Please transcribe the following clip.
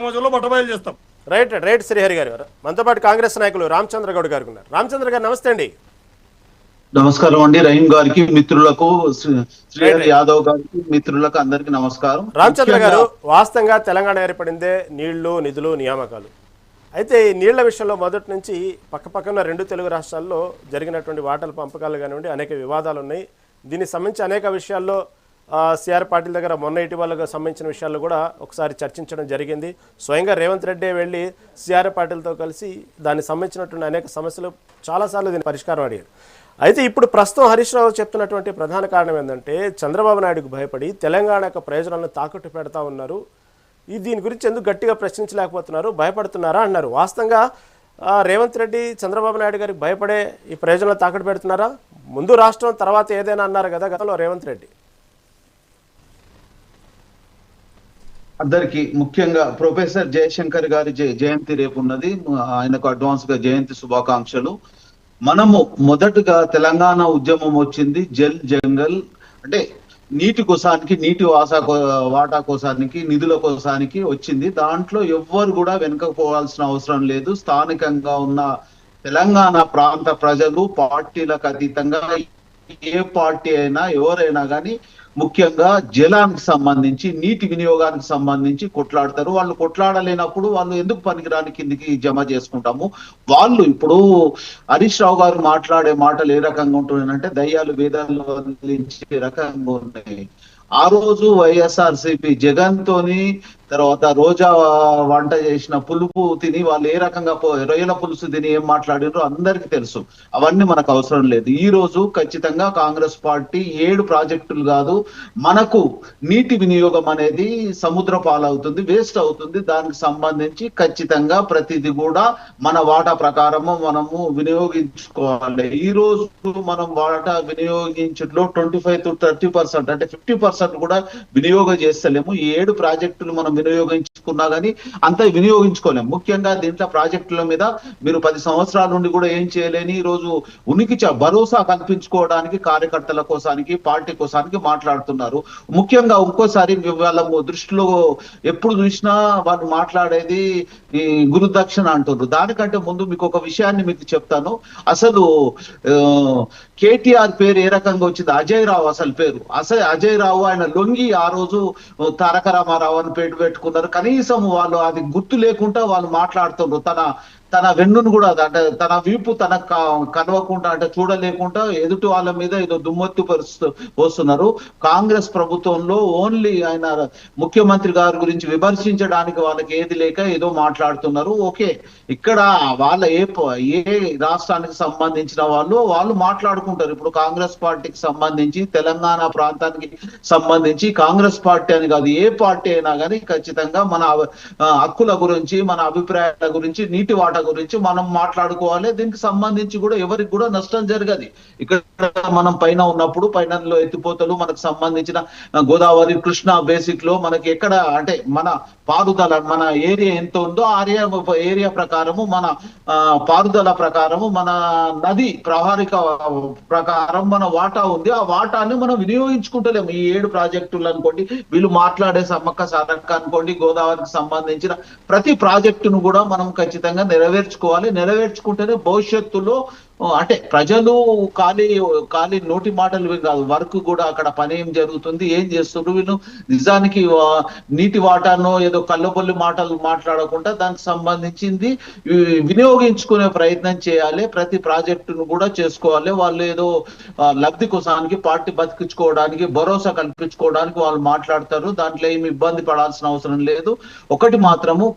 సమాజంలో బట్టబయలు చేస్తాం. రైట్ రైట్ శ్రీహరి గారు. మనతో పాటు కాంగ్రెస్ నాయకులు రామచంద్ర గౌడ్ గారు ఉన్నారు. రామచంద్ర గారు నమస్తే అండి. నమస్కారం అండి. రహీం గారికి, మిత్రులకు, శ్రీహరి యాదవ్ గారికి, మిత్రులకు అందరికి నమస్కారం. రామచంద్ర గారు, వాస్తవంగా తెలంగాణ ఏర్పడిందే నీళ్లు, నిధులు, నియామకాలు. అయితే ఈ నీళ్ల విషయంలో మొదటి నుంచి పక్కపక్కన రెండు తెలుగు రాష్ట్రాల్లో జరిగినటువంటి వాటల పంపకాలు కానివ్వండి, అనేక వివాదాలు ఉన్నాయి. దీనికి సంబంధించి అనేక విషయాల్లో సిఆర్ పాటిల్ దగ్గర మొన్న ఇటీవలకు సంబంధించిన విషయాల్లో కూడా ఒకసారి చర్చించడం జరిగింది. స్వయంగా రేవంత్ రెడ్డి వెళ్ళి సిఆర్ పాటిల్తో కలిసి దానికి సంబంధించినటువంటి అనేక సమస్యలు చాలాసార్లు దీని పరిష్కారం అడిగారు. అయితే ఇప్పుడు ప్రస్తుతం హరీష్ రావు చెప్తున్నటువంటి ప్రధాన కారణం ఏంటంటే చంద్రబాబు నాయుడుకు భయపడి తెలంగాణ యొక్క ప్రయోజనాలను తాకట్టు పెడతా ఉన్నారు. దీని గురించి ఎందుకు గట్టిగా ప్రశ్నించలేకపోతున్నారు, భయపడుతున్నారా అన్నారు. వాస్తవంగా రేవంత్ రెడ్డి చంద్రబాబు నాయుడు గారికి భయపడే ఈ ప్రయోజనాలు తాకట్టు పెడుతున్నారా? ముందు రాష్ట్రం తర్వాత ఏదైనా అన్నారు కదా గతంలో రేవంత్ రెడ్డి. అందరికి, ముఖ్యంగా ప్రొఫెసర్ జయశంకర్ గారి జయంతి రేపు ఉన్నది. ఆయనకు అడ్వాన్స్ గా జయంతి శుభాకాంక్షలు. మనము మొదటగా తెలంగాణ ఉద్యమం వచ్చింది జల్ జంగల్ అంటే నీటి కోసానికి, నీటి వాటా కోసానికి, నిధుల కోసానికి వచ్చింది. దాంట్లో ఎవ్వరు కూడా వెనుకపోవాల్సిన అవసరం లేదు. స్థానికంగా ఉన్న తెలంగాణ ప్రాంత ప్రజలు పార్టీలకు అతీతంగా ఏ పార్టీ అయినా ఎవరైనా కానీ ముఖ్యంగా జలానికి సంబంధించి, నీటి వినియోగానికి సంబంధించి కొట్లాడతారు. వాళ్ళు కొట్లాడలేనప్పుడు వాళ్ళు ఎందుకు పనికిరాని కిందికి జమ చేసుకుంటాము. వాళ్ళు ఇప్పుడు హరీష్ రావు గారు మాట్లాడే మాటలు ఏ రకంగా ఉంటున్నాయంటే దయ్యాలు వేదాలు వదిలించే రకంగా ఉన్నాయి. ఆ రోజు వైఎస్ఆర్సీపీ జగన్ తోని, తర్వాత రోజా వంట చేసిన పులుపు తిని వాళ్ళు ఏ రకంగా రొయ్యల పులుసు తిని ఏం మాట్లాడినో అందరికి తెలుసు. అవన్నీ మనకు అవసరం లేదు. ఈ రోజు ఖచ్చితంగా కాంగ్రెస్ పార్టీ 7 ప్రాజెక్టులు కాదు, మనకు నీటి వినియోగం అనేది సముద్ర పాలవుతుంది, వేస్ట్ అవుతుంది. దానికి సంబంధించి ఖచ్చితంగా ప్రతిదీ కూడా మన వాటా ప్రకారము మనము వినియోగించుకోవాలి. ఈ రోజు మనం వాటా వినియోగించడంలో 25 to 30% అంటే 50% కూడా వినియోగం చేస్తలేము. ఈ 7 ప్రాజెక్టులు మనం వినియోగించుకున్నా కానీ అంత వినియోగించుకోలేము. ముఖ్యంగా దీంట్లో ప్రాజెక్టుల మీద మీరు 10 సంవత్సరాల నుండి కూడా ఏం చేయలేని ఈ రోజు ఉనికి భరోసా కల్పించుకోవడానికి కార్యకర్తల కోసానికి, పార్టీ కోసానికి మాట్లాడుతున్నారు. ముఖ్యంగా ఇంకోసారి వాళ్ళ దృష్టిలో ఎప్పుడు చూసినా వాళ్ళు మాట్లాడేది ఈ గురుదక్షిణ అంటున్నారు. దానికంటే ముందు మీకు ఒక విషయాన్ని మీకు చెప్తాను. అసలు కేటీఆర్ పేరు ఏ రకంగా వచ్చింది? అజయ్ రావు అసలు పేరు. అజయ్ రావు ఆయన లొంగి ఆ రోజు తారక రామారావు అని పేరు పెట్టుకున్నారు. కనీసం వాళ్ళు అది గుర్తు లేకుండా వాళ్ళు మాట్లాడుతున్నారు. తన వెన్నును కూడా అంటే తన వీపు తన కలవకుండా అంటే చూడలేకుండా ఎదుటి వాళ్ళ మీద ఏదో దుమ్మెత్తి పోస్తున్నారు. కాంగ్రెస్ ప్రభుత్వంలో ఓన్లీ ఆయన ముఖ్యమంత్రి గారి గురించి విమర్శించడానికి వాళ్ళకి ఏది లేక ఏదో మాట్లాడుతున్నారు. ఓకే, ఇక్కడ వాళ్ళ ఏ రాష్ట్రానికి సంబంధించిన వాళ్ళు మాట్లాడుకుంటారు. ఇప్పుడు కాంగ్రెస్ పార్టీకి సంబంధించి, తెలంగాణ ప్రాంతానికి సంబంధించి కాంగ్రెస్ పార్టీ అని కాదు, ఏ పార్టీ అయినా కానీ ఖచ్చితంగా మన హక్కుల గురించి, మన అభిప్రాయాల గురించి, నీటి వాటా గురించి మనం మాట్లాడుకోవాలి. దీనికి సంబంధించి కూడా ఎవరికి కూడా నష్టం జరగదు. ఇక్కడ మనం పైన ఉన్నప్పుడు పైనలో ఎత్తిపోతలు మనకు సంబంధించిన గోదావరి, కృష్ణా బేసిక్ లో మనకి ఎక్కడ అంటే మన పారుదల, మన ఏరియా ఎంత ఉందో ఆ ఏరియా ప్రకారము, మన పారుదల ప్రకారము, మన నది ప్రవాహిక ప్రకారం మన వాటా ఉంది. ఆ వాటాన్ని మనం వినియోగించుకుంటలేము. ఈ 7 ప్రాజెక్టులు అనుకోండి, వీళ్ళు మాట్లాడే సమ్మక్క సారక్క అనుకోండి, గోదావరికి సంబంధించిన ప్రతి ప్రాజెక్టును కూడా మనం ఖచ్చితంగా నెరవేర్చుకోవాలి. నెరవేర్చుకుంటేనే భవిష్యత్తులో అంటే ప్రజలు ఖాళీ నోటి మాటలు కాదు, వర్క్ కూడా అక్కడ పని ఏం జరుగుతుంది, ఏం చేస్తున్నారు వీళ్ళు, నిజానికి నీటి వాటాను ఏదో కళ్ళబొల్లి మాటలు మాట్లాడకుండా దానికి సంబంధించింది వినియోగించుకునే ప్రయత్నం చేయాలి. ప్రతి ప్రాజెక్టును కూడా చేసుకోవాలి. వాళ్ళు ఏదో లబ్ధి కోసానికి, పార్టీ బతికించుకోవడానికి, భరోసా కల్పించుకోవడానికి వాళ్ళు మాట్లాడతారు. దాంట్లో ఏమి ఇబ్బంది పడాల్సిన అవసరం లేదు. ఒకటి మాత్రము